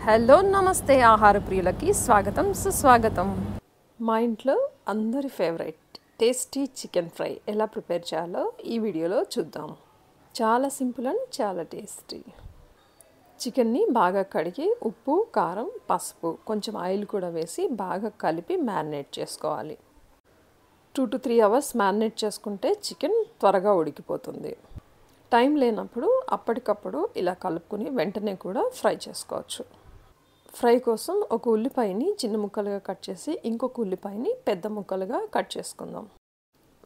Hello నమస్తే ఆహార ప్రియులకి స్వాగతం సుస్వాగతం. మా ఇంట్లో అందరి ఫేవరెట్ టేస్టీ చికెన్ ఫ్రై ఎలా ప్రిపేర్ చేయాలో ఈ వీడియోలో చూద్దాం. చాలా సింపుల్ అండ్ చాలా టేస్టీ. చికెన్ని బాగా కడిగి ఉప్పు, కారం, పసుపు, కొంచెం ఆయిల్ కూడా వేసి బాగా కలిపి మ్యారినేట్ చేసుకోవాలి. 2 to 3 hours మ్యారినేట్ చేసుకుంటే చికెన్ త్వరగా ఉడికిపోతుంది. టైం లేనప్పుడు అప్పటికప్పుడు ఇలా కలుపుకొని వెంటనే కూడా ఫ్రై చేసుకోవచ్చు. ఫ్రై కోసం ఒక ఉల్లిపాయని చిన్న ముక్కలుగా కట్ చేసి ఇంకొక ఉల్లిపాయని పెద్ద ముక్కలుగా కట్ చేసుకుందాం.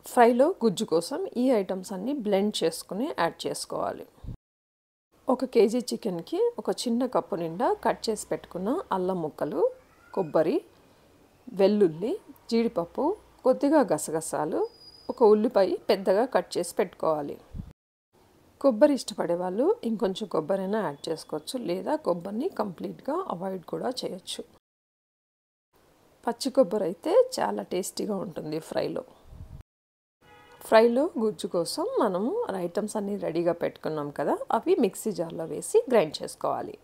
ఫ్రైలో గుజ్జు కోసం ఈ ఐటమ్స్ అన్నీ బ్లెండ్ చేసుకుని యాడ్ చేసుకోవాలి. 1 kg చికెన్కి ఒక చిన్న కప్పు నిండా కట్ చేసి పెట్టుకున్న అల్లం ముక్కలు, కొబ్బరి, వెల్లుల్లి, జీడిపప్పు, కొద్దిగా గసగసాలు, ఒక ఉల్లిపాయ పెద్దగా కట్ చేసి పెట్టుకోవాలి. కొబ్బరి ఇష్టపడే వాళ్ళు ఇంకొంచెం కొబ్బరైనా యాడ్ చేసుకోవచ్చు, లేదా కొబ్బరిని కంప్లీట్గా అవాయిడ్ కూడా చేయొచ్చు. పచ్చి కొబ్బరి అయితే చాలా టేస్టీగా ఉంటుంది ఫ్రైలో గుజ్జు కోసం మనము ఐటమ్స్ అన్నీ రెడీగా పెట్టుకున్నాం కదా, అవి మిక్సీ జార్లో వేసి గ్రైండ్ చేసుకోవాలి.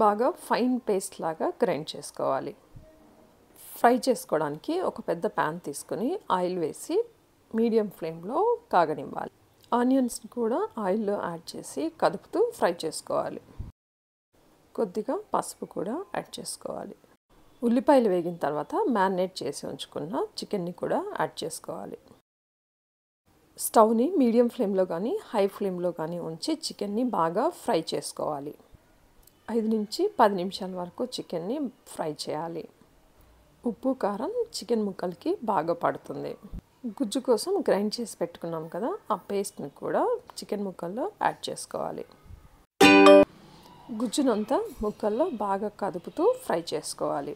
బాగా ఫైన్ పేస్ట్ లాగా గ్రైండ్ చేసుకోవాలి. ఫ్రై చేసుకోవడానికి ఒక పెద్ద ప్యాన్ తీసుకొని ఆయిల్ వేసి మీడియం ఫ్లేమ్లో కాగనివ్వాలి. ఆనియన్స్ కూడా ఆయిల్లో యాడ్ చేసి కదుపుతూ ఫ్రై చేసుకోవాలి. కొద్దిగా పసుపు కూడా యాడ్ చేసుకోవాలి. ఉల్లిపాయలు వేగిన తర్వాత మ్యారినేట్ చేసి ఉంచుకున్న చికెన్ని కూడా యాడ్ చేసుకోవాలి. స్టవ్ని మీడియం ఫ్లేమ్లో కానీ హై ఫ్లేమ్లో కానీ ఉంచి చికెన్ని బాగా ఫ్రై చేసుకోవాలి. 5 నుంచి 10 నిమిషాల వరకు చికెన్ని ఫ్రై చేయాలి. ఉప్పు, కారం చికెన్ ముక్కలకి బాగా పడుతుంది. గుజ్జు కోసం గ్రైండ్ చేసి పెట్టుకున్నాం కదా, ఆ పేస్ట్ని కూడా చికెన్ ముక్కల్లో యాడ్ చేసుకోవాలి. గుజ్జునంతా ముక్కల్లో బాగా కదుపుతూ ఫ్రై చేసుకోవాలి.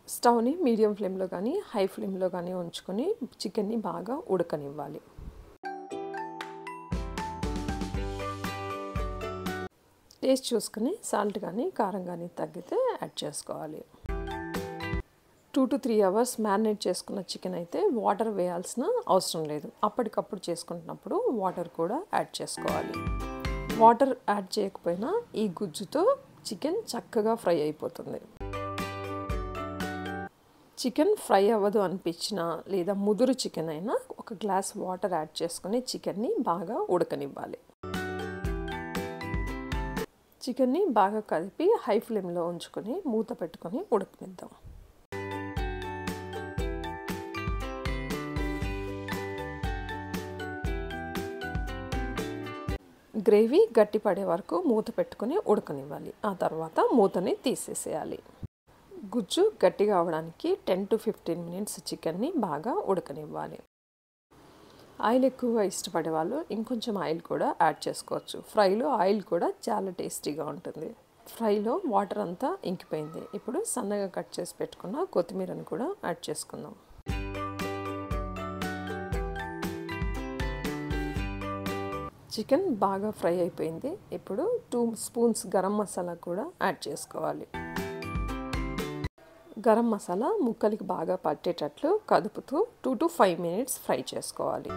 స్టవ్ని మీడియం ఫ్లేమ్లో కానీ హై ఫ్లేమ్లో కానీ ఉంచుకొని చికెన్ని బాగా ఉడకనివ్వాలి. టేస్ట్ చూసుకొని సాల్ట్ కానీ కారం కానీ తగ్గితే యాడ్ చేసుకోవాలి. 2 to 3 hours మ్యారినేట్ చేసుకున్న చికెన్ అయితే వాటర్ వేయాల్సిన అవసరం లేదు. అప్పటికప్పుడు చేసుకుంటున్నప్పుడు వాటర్ కూడా యాడ్ చేసుకోవాలి. వాటర్ యాడ్ చేయకపోయినా ఈ గుజ్జుతో చికెన్ చక్కగా ఫ్రై అయిపోతుంది. చికెన్ ఫ్రై అవ్వదు అనిపించినా లేదా ముదురు చికెన్ అయినా ఒక గ్లాస్ వాటర్ యాడ్ చేసుకుని చికెన్ని బాగా ఉడకనివ్వాలి. చికెన్ని బాగా కలిపి హై ఫ్లేమ్లో ఉంచుకొని మూత పెట్టుకొని ఉడకనిద్దాం. గ్రేవీ గట్టి పడే వరకు మూత పెట్టుకుని ఉడకనివ్వాలి. ఆ తర్వాత మూతని తీసేసేయాలి. గుజ్జు గట్టిగా అవడానికి 10 to 15 minutes చికెన్ని బాగా ఉడకనివ్వాలి. ఆయిల్ ఎక్కువగా ఇష్టపడే వాళ్ళు ఇంకొంచెం ఆయిల్ కూడా యాడ్ చేసుకోవచ్చు. ఫ్రైలో ఆయిల్ కూడా చాలా టేస్టీగా ఉంటుంది. ఫ్రైలో వాటర్ అంతా ఇంకిపోయింది. ఇప్పుడు సన్నగా కట్ చేసి పెట్టుకున్న కొత్తిమీరని కూడా యాడ్ చేసుకుందాం. చికెన్ బాగా ఫ్రై అయిపోయింది. ఇప్పుడు 2 spoons గరం మసాలా కూడా యాడ్ చేసుకోవాలి. గరం మసాలా ముక్కలకి బాగా పట్టేటట్లు కదుపుతూ 2 to 5 minutes ఫ్రై చేసుకోవాలి.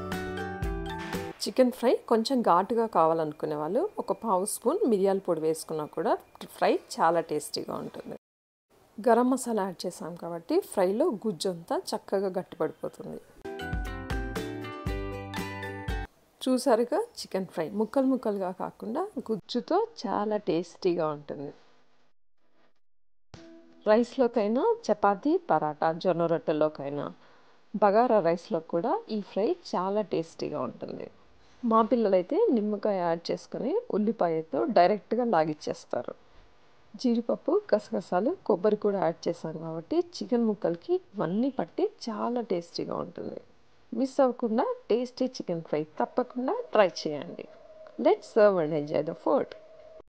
చికెన్ ఫ్రై కొంచెం ఘాటుగా కావాలనుకునే వాళ్ళు ఒక 1/2 spoon మిరియాల పొడి వేసుకున్నా కూడా ఫ్రై చాలా టేస్టీగా ఉంటుంది. గరం మసాలా యాడ్ చేసాం కాబట్టి ఫ్రైలో గుజ్జు అంతా చక్కగా గట్టిపడిపోతుంది. చూసారుగా, చికెన్ ఫ్రై ముక్కలు ముక్కలుగా కాకుండా గుజ్జుతో చాలా టేస్టీగా ఉంటుంది. రైస్లోకైనా, చపాతీ, పరాటా, జొన్న రొట్టెలోకైనా, బగారా రైస్లో కూడా ఈ ఫ్రై చాలా టేస్టీగా ఉంటుంది. మా పిల్లలైతే నిమ్మకాయ యాడ్ చేసుకుని ఉల్లిపాయతో డైరెక్ట్గా లాగిచ్చేస్తారు. జీడిపప్పు, గసగసాలు, కొబ్బరి కూడా యాడ్ చేశాను కాబట్టి చికెన్ ముక్కలకి ఇవన్నీ పట్టి చాలా టేస్టీగా ఉంటుంది. మిస్ అవ్వకుండా టేస్టీ చికెన్ ఫ్రై తప్పకుండా ట్రై చేయండి. Let's serve and enjoy the food.